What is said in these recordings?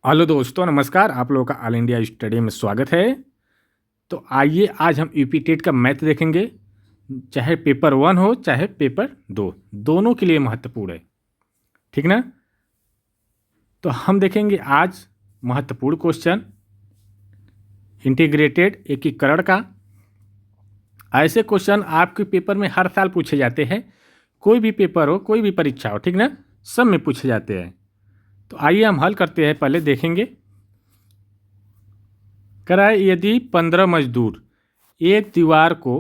Hello दोस्तों, नमस्कार। आप लोगों का ऑल इंडिया स्टडी में स्वागत है। तो आइए आज हम यूपी टेट का मैथ देखेंगे। चाहे पेपर 1 हो चाहे पेपर 2, दोनों के लिए महत्वपूर्ण है। ठीक ना। तो हम देखेंगे आज महत्वपूर्ण क्वेश्चन इंटीग्रेटेड एकीकरण का। ऐसे क्वेश्चन आपके पेपर में हर साल पूछे जाते हैं। कोई भी पेपर हो, कोई भी परीक्षा हो, ठीक ना, सब में पूछे जाते हैं। तो आइए हम हल करते हैं। पहले देखेंगे कराए यदि 15 मजदूर एक दीवार को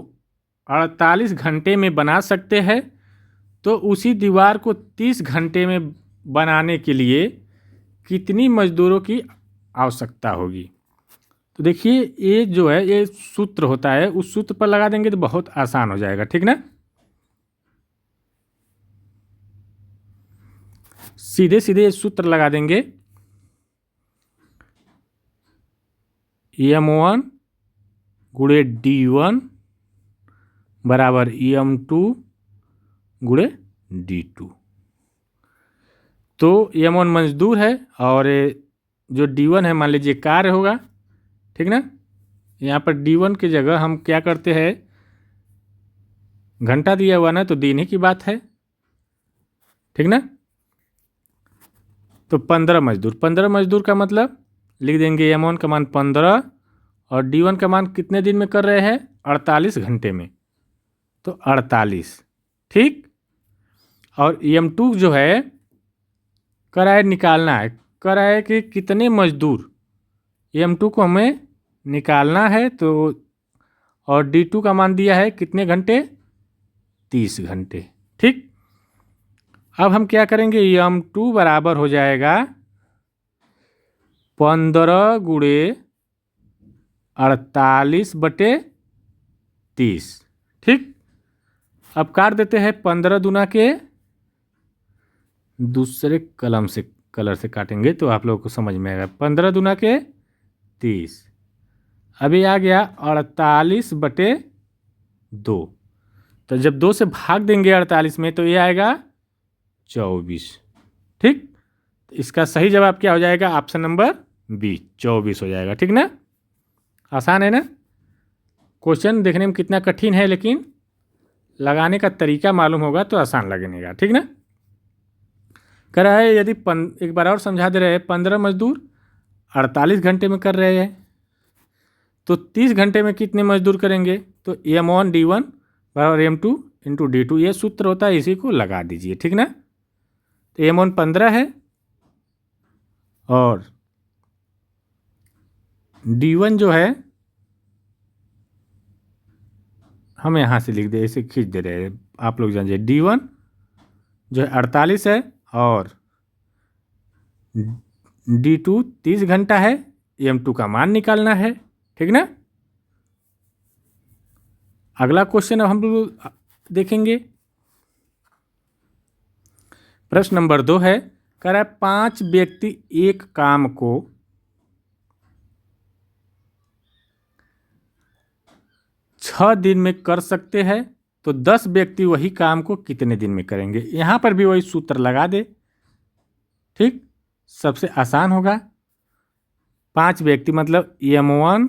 48 घंटे में बना सकते हैं तो उसी दीवार को 30 घंटे में बनाने के लिए कितनी मजदूरों की आवश्यकता होगी। तो देखिए, ये जो है ये सूत्र होता है, उस सूत्र पर लगा देंगे तो बहुत आसान हो जाएगा। ठीक ना। सीधे सीधे ये सूत्र लगा देंगे। M1 गुणे D1 बराबर M2 गुणे D2। तो M1 मजदूर है और जो D1 है मान लीजिए कार्य होगा। ठीक ना। यहाँ पर D1 की जगह हम क्या करते हैं, घंटा दिया हुआ ना, तो दिन ही की बात है। ठीक ना। तो 15 मजदूर, 15 मजदूर का मतलब लिख देंगे M1 का मान 15 और D1 का मान कितने दिन में कर रहे हैं, 48 घंटे में, तो 48। ठीक। और M2 जो है कराए निकालना है, कराए कि कितने मजदूर, M2 को हमें निकालना है। तो और D2 का मान दिया है कितने घंटे, 30 घंटे। ठीक। अब हम क्या करेंगे, M2 बराबर हो जाएगा 15 गुणे 48/30। ठीक। अब काट देते हैं 15 दूना के, दूसरे कलर से काटेंगे तो आप लोगों को समझ में आएगा। 15 दूना के 30, अभी आ गया 48/2। तो जब 2 से भाग देंगे 48 में तो ये आएगा 24। ठीक। तो इसका सही जवाब क्या हो जाएगा, ऑप्शन नंबर बी, 24 हो जाएगा। ठीक ना। आसान है ना। क्वेश्चन देखने में कितना कठिन है, लेकिन लगाने का तरीका मालूम होगा तो आसान लगेगा। ठीक ना। कर रहा है यदि एक बार और समझा दे रहे हैं, 15 मजदूर 48 घंटे में कर रहे हैं तो 30 घंटे में कितने मजदूर करेंगे। तो M1 D1 बराबर M2 इंटू D2, ये सूत्र होता है, इसी को लगा दीजिए। ठीक ना। तो M1 15 है और D1 जो है हम यहाँ से लिख दे, इसे खींच दे रहे हैं, आप लोग जानिए। D1 जो है 48 है और D2 30 घंटा है। M2 का मान निकालना है। ठीक ना। अगला क्वेश्चन अब हम लोग देखेंगे। प्रश्न नंबर 2 है, कह रहा है 5 व्यक्ति एक काम को 6 दिन में कर सकते हैं तो 10 व्यक्ति वही काम को कितने दिन में करेंगे। यहाँ पर भी वही सूत्र लगा दे। ठीक। सबसे आसान होगा। 5 व्यक्ति मतलब M1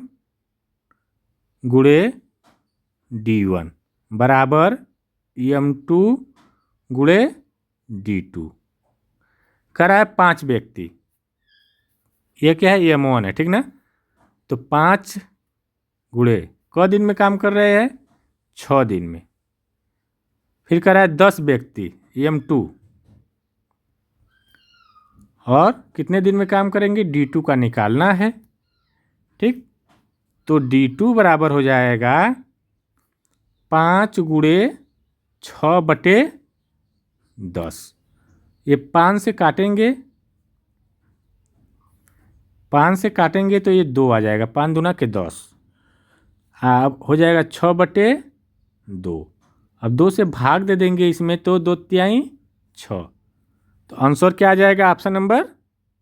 गुणे D1 बराबर M2 गुणे D2। करा है 5 व्यक्ति, ये क्या है, M1 है। ठीक ना। तो 5 गुणे क दिन में काम कर रहे हैं, 6 दिन में। फिर करा है 10 व्यक्ति M2 और कितने दिन में काम करेंगे, D2 का निकालना है। ठीक। तो D2 बराबर हो जाएगा 5 गुणे 6/10। ये 5 से काटेंगे, 5 से काटेंगे तो ये 2 आ जाएगा, 5 दूना के 10। अब हो जाएगा 6/2। अब 2 से भाग दे देंगे इसमें तो 2 तिहाई 6। तो आंसर क्या आ जाएगा, ऑप्शन नंबर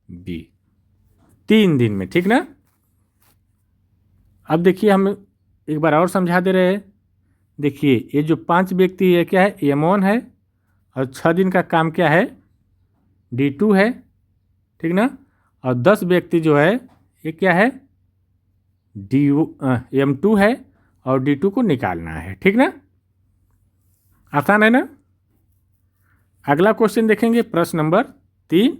बी, 3 दिन में। ठीक ना। अब देखिए हम एक बार और समझा दे रहे हैं। देखिए ये जो 5 व्यक्ति है क्या है, M1 है और 6 दिन का काम क्या है, D2 है। ठीक ना। और 10 व्यक्ति जो है ये क्या है M2 है और D2 को निकालना है। ठीक ना, आसान है ना। अगला क्वेश्चन देखेंगे, प्रश्न नंबर 3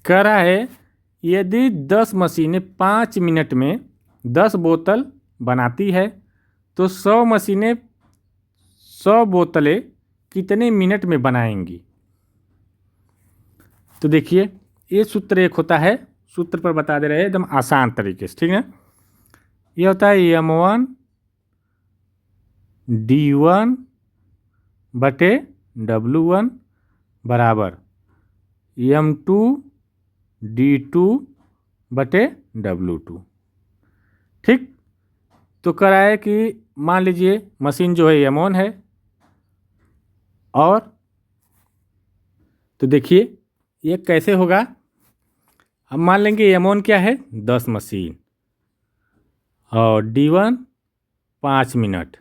कह रहा है यदि 10 मशीनें 5 मिनट में 10 बोतल बनाती है तो 100 मशीनें 100 बोतलें कितने मिनट में बनाएंगी। तो देखिए ये सूत्र एक होता है, सूत्र पर बता दे रहे हैं एकदम आसान तरीके से। ठीक है, ये होता है M1 D1 बटे W1 बराबर M2 D2 बटे W2। ठीक, तो कह रहा है कि मान लीजिए मशीन जो है M1 है, और तो देखिए ये कैसे होगा। हम मान लेंगे M1 क्या है 10 मशीन और D1 5 मिनट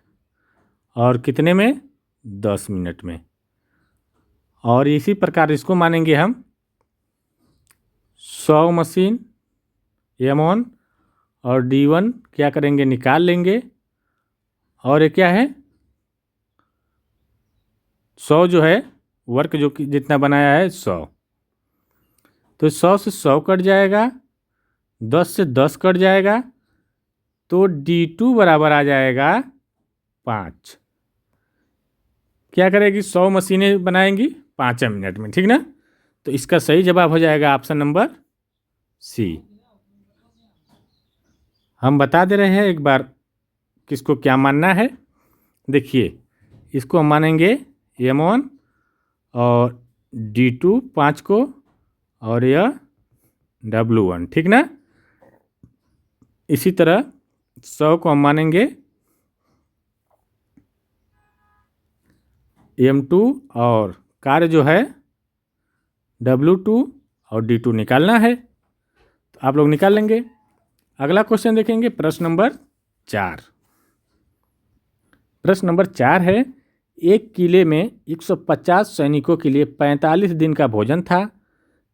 और कितने में 10 मिनट में, और इसी प्रकार इसको मानेंगे हम 100 मशीन M1 और D1 क्या करेंगे निकाल लेंगे, और ये क्या है 100 जो है वर्क जो कि जितना बनाया है 100, तो 100 से 100 कट जाएगा, 10 से 10 कट जाएगा, तो D2 बराबर आ जाएगा 5। क्या करेगी 100 मशीनें बनाएंगी 5 मिनट में। ठीक ना, तो इसका सही जवाब हो जाएगा ऑप्शन नंबर C। हम बता दे रहे हैं एक बार किसको क्या मानना है। देखिए इसको हम मानेंगे M1 और D2 5 को, और यह W1। ठीक ना, इसी तरह 100 को हम मानेंगे M2 और कार्य जो है W2 और D2 निकालना है, तो आप लोग निकाल लेंगे। अगला क्वेश्चन देखेंगे, प्रश्न नंबर 4। प्रश्न नंबर 4 है एक किले में 150 सैनिकों के लिए 45 दिन का भोजन था।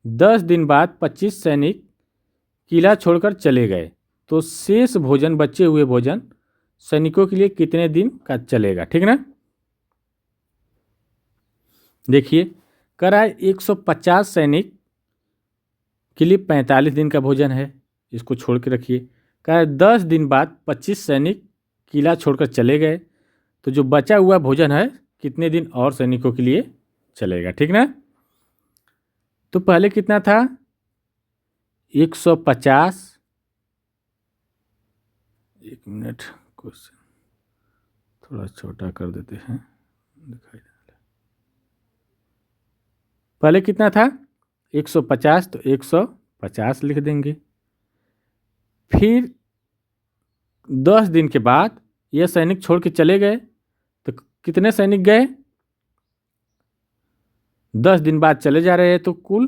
10 दिन बाद 25 सैनिक किला छोड़कर चले गए, तो शेष भोजन बचे हुए भोजन सैनिकों के लिए कितने दिन का चलेगा। ठीक ना, देखिए कह रहा है 150 सैनिक के लिए 45 दिन का भोजन है, इसको छोड़ के रखिए। कह रहा है 10 दिन बाद 25 सैनिक किला छोड़कर चले गए, तो जो बचा हुआ भोजन है कितने दिन और सैनिकों के लिए चलेगा। ठीक ना, तो पहले कितना था 150, एक मिनट क्वेश्चन थोड़ा छोटा कर देते हैं, दिखाई दे। पहले कितना था 150, तो 150 लिख देंगे। फिर 10 दिन के बाद यह सैनिक छोड़ के चले गए, तो कितने सैनिक गए 10 दिन बाद चले जा रहे हैं, तो कुल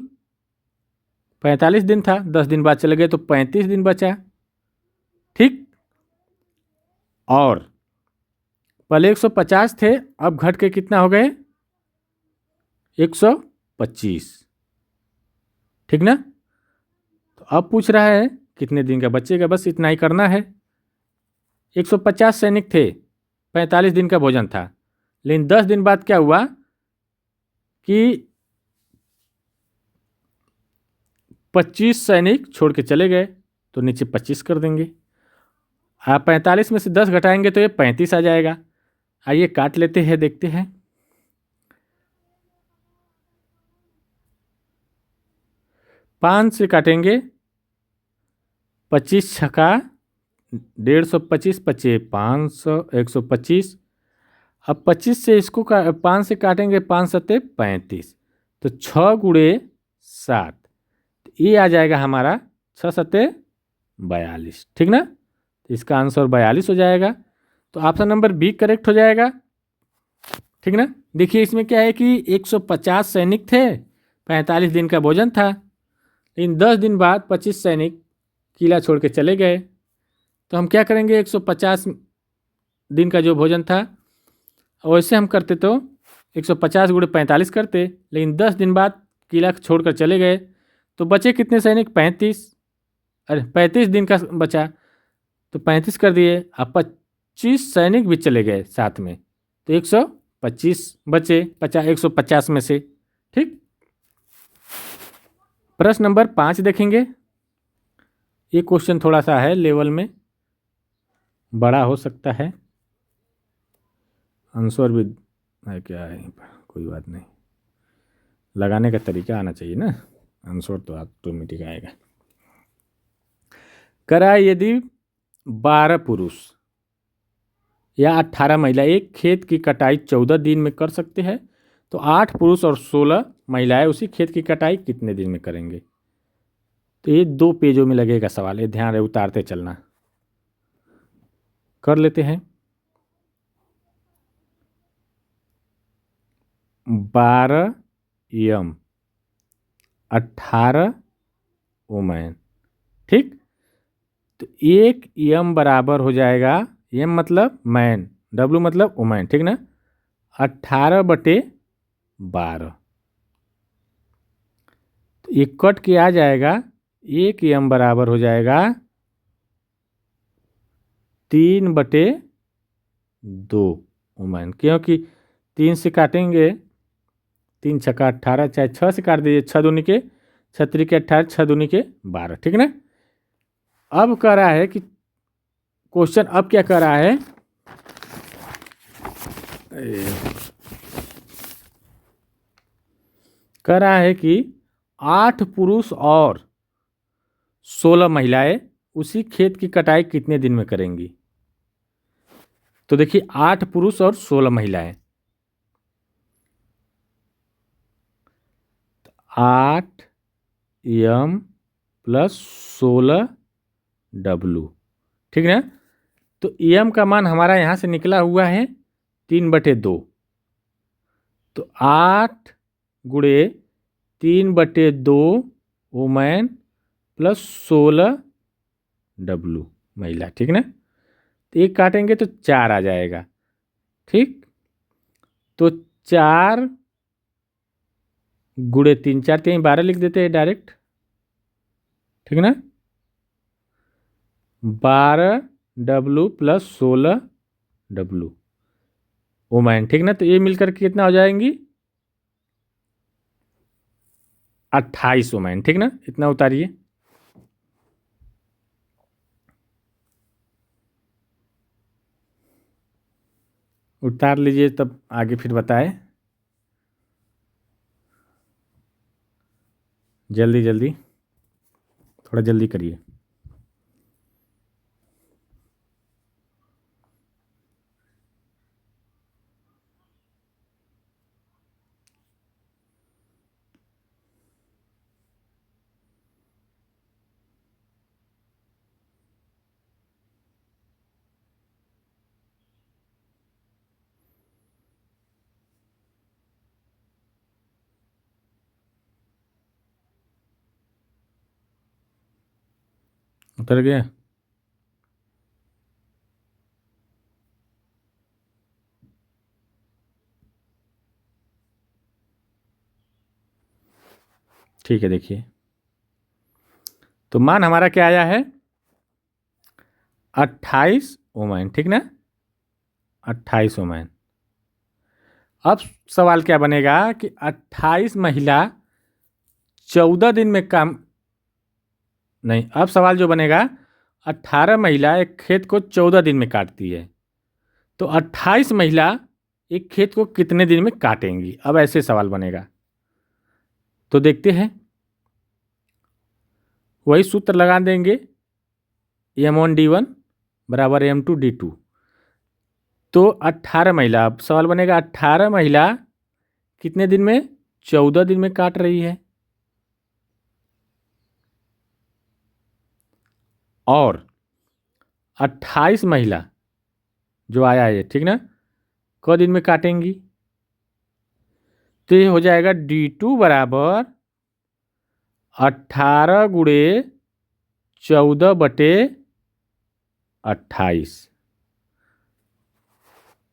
45 दिन था, 10 दिन बाद चले गए तो 35 दिन बचा। ठीक, और पहले 150 थे, अब घट के कितना हो गए 125। ठीक ना, तो अब पूछ रहा है कितने दिन का बचेगा, बस इतना ही करना है। 150 सैनिक थे, 45 दिन का भोजन था, लेकिन 10 दिन बाद क्या हुआ कि 25 सैनिक छोड़ के चले गए, तो नीचे 25 कर देंगे। आप 45 में से 10 घटाएंगे तो ये 35 आ जाएगा। आइए काट लेते हैं, देखते हैं। 5 से काटेंगे, 25 छक्का 150, 25 500, 125। अब 25 से इसको 5 से काटेंगे, 5 सत्ते 35, तो 6 गुणे 7, ये आ जाएगा हमारा 6 सत्ते 42। ठीक ना, तो इसका आंसर 42 हो जाएगा, तो ऑप्शन नंबर बी करेक्ट हो जाएगा। ठीक ना, देखिए इसमें क्या है कि 150 सैनिक थे, 45 दिन का भोजन था, लेकिन 10 दिन बाद 25 सैनिक किला छोड़ के चले गए, तो हम क्या करेंगे 150 दिन का जो भोजन था वैसे हम करते तो 150 गुणे 45 करते, लेकिन 10 दिन बाद किला छोड़कर चले गए तो बचे कितने सैनिक? 35। अरे 35 दिन का बचा तो 35 कर दिए। अब 25 सैनिक भी चले गए साथ में तो 125 बचे 150 में से। ठीक। प्रश्न नंबर 5 देखेंगे। ये क्वेश्चन थोड़ा सा है लेवल में, बड़ा हो सकता है, आंसर भी है क्या है, कोई बात नहीं, लगाने का तरीका आना चाहिए ना, आंसर तो ऑटोमेटिक आएगा। करा यदि 12 पुरुष या 18 महिला एक खेत की कटाई 14 दिन में कर सकते हैं तो 8 पुरुष और 16 महिलाएं उसी खेत की कटाई कितने दिन में करेंगे? तो ये 2 पेजों में लगेगा सवाल, ये ध्यान रहे, उतारते चलना। कर लेते हैं। 12 यम 18 वुमेन। ठीक। तो 1 यम बराबर हो जाएगा, यम मतलब मैन, डब्लू मतलब वुमेन, ठीक ना, 18/12। तो ये कट के आ जाएगा, 1 यम बराबर हो जाएगा 3/2 वुमेन, क्योंकि 3 से काटेंगे, 3 छक्का 18, चाहे 6 से काट दीजिए, 6 दूनी के 6 त्रिके 18, 6 दूनी के 12, ठीक ना। अब कह रहा है कि क्वेश्चन अब क्या कर रहा है, कह रहा है कि 8 पुरुष और 16 महिलाएं उसी खेत की कटाई कितने दिन में करेंगी? तो देखिए 8 पुरुष और 16 महिलाएं, 8 यम प्लस 16 डब्लू, ठीक ना। तो यम का मान हमारा यहाँ से निकला हुआ है 3/2, तो 8 गुणे 3/2 वुमेन प्लस 16 डब्लू महिला, ठीक ना। तो एक काटेंगे तो 4 आ जाएगा। ठीक। तो 4 गुणे 3, 4 3 12 लिख देते हैं डायरेक्ट, ठीक ना। 12 डब्लू प्लस 16 डब्लू वुमेन, ठीक ना। तो ये मिलकर के कितना हो जाएंगी? 28 वुमेन, ठीक ना। इतना उतारिए। उतार लीजिए तब आगे फिर बताए, जल्दी जल्दी, थोड़ा जल्दी करिए। उतर गया? ठीक है, देखिए तो मान हमारा क्या आया है? 28 वुमेन, ठीक ना, 28 वुमेन। अब सवाल क्या बनेगा कि 28 महिला 14 दिन में काम, नहीं, अब सवाल जो बनेगा 18 महिला एक खेत को 14 दिन में काटती है तो 28 महिला एक खेत को कितने दिन में काटेंगी? अब ऐसे सवाल बनेगा। तो देखते हैं, वही सूत्र लगा देंगे, M1D1 बराबर M2D2। तो 18 महिला, अब सवाल बनेगा 18 महिला कितने दिन में? 14 दिन में काट रही है, और 28 महिला जो आया है, ठीक ना, क दिन में काटेंगी? तो ये हो जाएगा D2 बराबर 18 गुणे 14/28।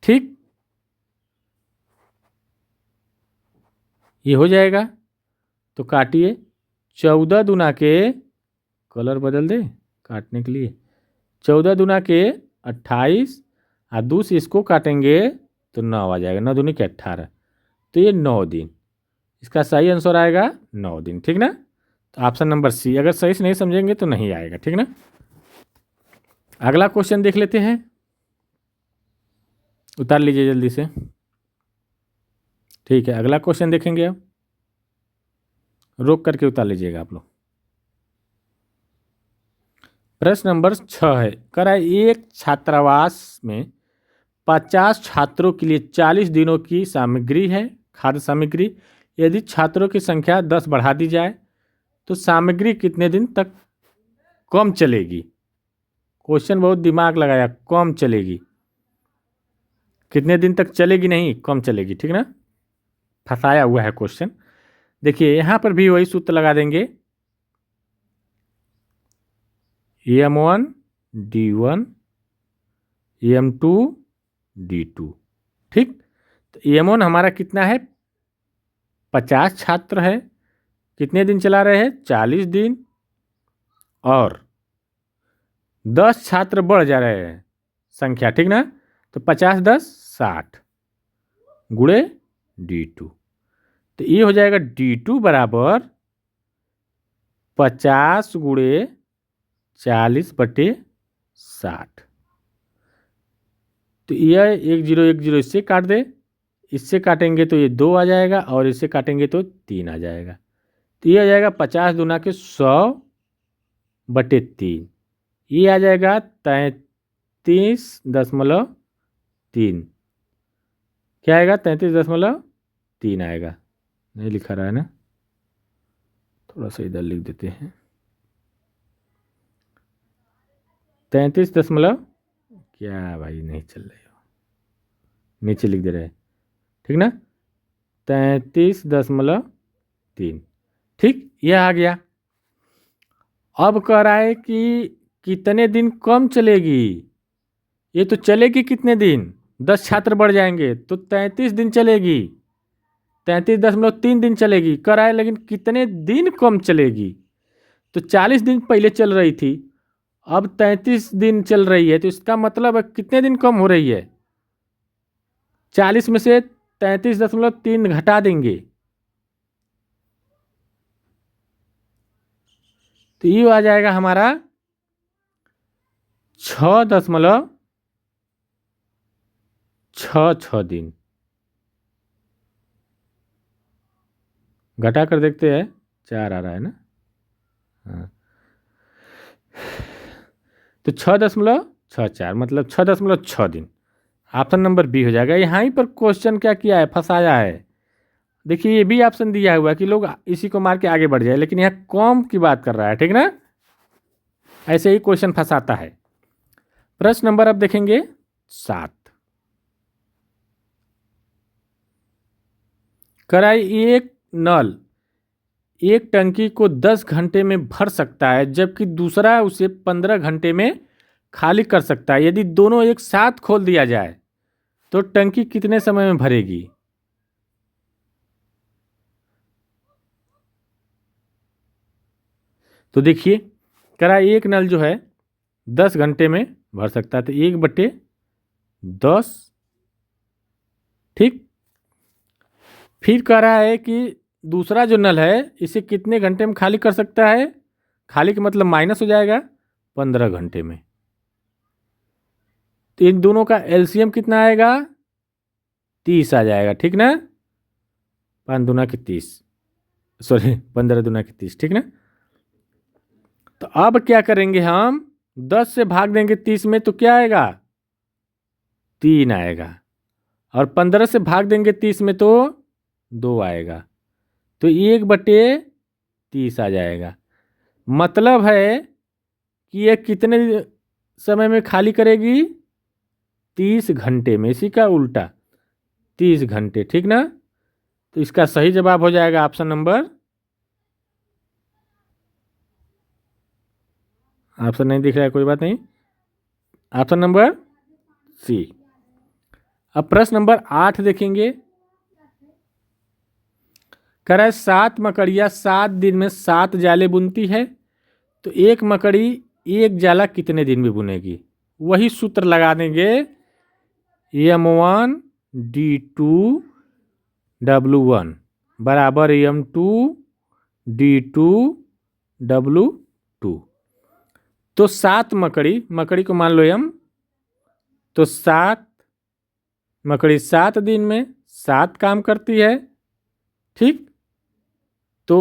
ठीक, ये हो जाएगा। तो काटिए। 14 दूना के, कलर बदल दे काटने के लिए, 14 दूना के 28 और 2 से इसको काटेंगे तो 9 आ जाएगा, 9 दूनी के 18, तो ये 9 दिन। इसका सही आंसर आएगा 9 दिन, ठीक ना। तो ऑप्शन नंबर सी, अगर सही से नहीं समझेंगे तो नहीं आएगा, ठीक ना। अगला क्वेश्चन देख लेते हैं, उतार लीजिए जल्दी से। ठीक है, अगला क्वेश्चन देखेंगे, अब रोक करके उतार लीजिएगा आप लोग। प्रश्न नंबर 6 है, कह रहा है एक छात्रावास में 50 छात्रों के लिए 40 दिनों की सामग्री है, खाद्य सामग्री। यदि छात्रों की संख्या 10 बढ़ा दी जाए तो सामग्री कितने दिन तक कम चलेगी। क्वेश्चन बहुत दिमाग लगाया, कम चलेगी, कितने दिन तक चलेगी नहीं, कम चलेगी, ठीक ना। फंसाया हुआ है क्वेश्चन। देखिए यहां पर भी वही सूत्र लगा देंगे, M1 D1 M2 D2, ठीक। तो M1 हमारा कितना है, 50 छात्र है, कितने दिन चला रहे हैं, 40 दिन, और 10 छात्र बढ़ जा रहे हैं संख्या, ठीक ना। तो 50 10 60 गुणे D2, तो ये हो जाएगा D2 बराबर 50 गुणे 40/60। तो यह 1 0 1 0 इससे काट दे, इससे काटेंगे तो ये 2 आ जाएगा, और इससे काटेंगे तो 3 आ जाएगा। तो ये आ जाएगा 50 दूना के 100/3, ये आ जाएगा 33.3। क्या आएगा, 33.3 आएगा। नहीं लिखा रहा है ना, थोड़ा सा इधर लिख देते हैं, 33 दशमलव, क्या भाई नहीं चल रहे हो, नीचे लिख दे रहे हैं, ठीक ना, 33.3, ठीक। यह आ गया। अब कह रहा है कि कितने दिन कम चलेगी, ये तो चलेगी कितने दिन, 10 छात्र बढ़ जाएंगे तो 33 दिन चलेगी, 33.3 दिन चलेगी, कह रहा है लेकिन कितने दिन कम चलेगी। तो 40 दिन पहले चल रही थी, अब 33 दिन चल रही है, तो इसका मतलब कितने दिन कम हो रही है, 40 में से 33.3 घटा देंगे, तो ये आ जाएगा हमारा 6.66 दिन। घटा कर देखते हैं, 4 आ रहा है ना, हाँ, तो 6.64 मतलब 6.6 दिन। ऑप्शन नंबर बी हो जाएगा। यहाँ ही पर क्वेश्चन क्या किया है, फंसाया है। देखिए ये भी ऑप्शन दिया हुआ है कि लोग इसी को मार के आगे बढ़ जाए, लेकिन यहाँ कम की बात कर रहा है, ठीक ना। ऐसे ही क्वेश्चन फंसाता है। प्रश्न नंबर अब देखेंगे 7, कराई एक नल एक टंकी को 10 घंटे में भर सकता है, जबकि दूसरा उसे 15 घंटे में खाली कर सकता है। यदि दोनों एक साथ खोल दिया जाए तो टंकी कितने समय में भरेगी। तो देखिए करा एक नल जो है 10 घंटे में भर सकता है, तो 1/10, ठीक। फिर कह रहा है कि दूसरा जो नल है इसे कितने घंटे में खाली कर सकता है, खाली का मतलब माइनस हो जाएगा 15 घंटे में। तो इन दोनों का एलसीएम कितना आएगा, 30 आ जाएगा, ठीक ना। 5 दूना के 30, सॉरी 15 दूना के 30, ठीक ना। तो अब क्या करेंगे हम, 10 से भाग देंगे 30 में तो क्या आएगा, 3 आएगा, और 15 से भाग देंगे 30 में तो 2 आएगा, तो 1/30 आ जाएगा। मतलब है कि ये कितने समय में खाली करेगी, 30 घंटे में, इसी का उल्टा 30 घंटे, ठीक ना। तो इसका सही जवाब हो जाएगा ऑप्शन नंबर, ऑप्शन नहीं दिख रहा है कोई बात नहीं, ऑप्शन नंबर सी। अब प्रश्न नंबर 8 देखेंगे, कह रहा है 7 मकड़ियाँ 7 दिन में 7 जाले बुनती है, तो एक मकड़ी एक जाला कितने दिन में बुनेगी? वही सूत्र लगा देंगे, M1 D2 W1 बराबर M2 D2 W2। तो 7 मकड़ी को मान लो M, तो 7 मकड़ी 7 दिन में 7 काम करती है, ठीक। तो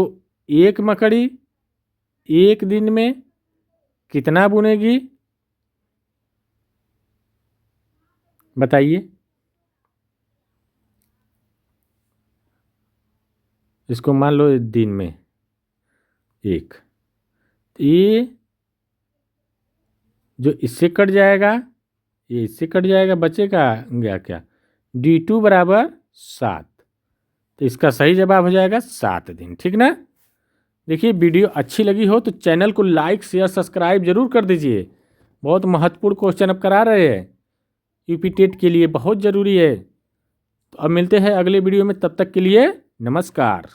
एक मकड़ी एक दिन में कितना बुनेगी बताइए? इसको मान लो दिन में एक, ये जो इससे कट जाएगा ये इससे कट जाएगा, बचेगा क्या? D2 बराबर 7। तो इसका सही जवाब हो जाएगा 7 दिन, ठीक ना। देखिए वीडियो अच्छी लगी हो तो चैनल को लाइक शेयर सब्सक्राइब जरूर कर दीजिए। बहुत महत्वपूर्ण क्वेश्चन अब करा रहे हैं, यूपी टेट के लिए बहुत ज़रूरी है। तो अब मिलते हैं अगले वीडियो में, तब तक के लिए नमस्कार।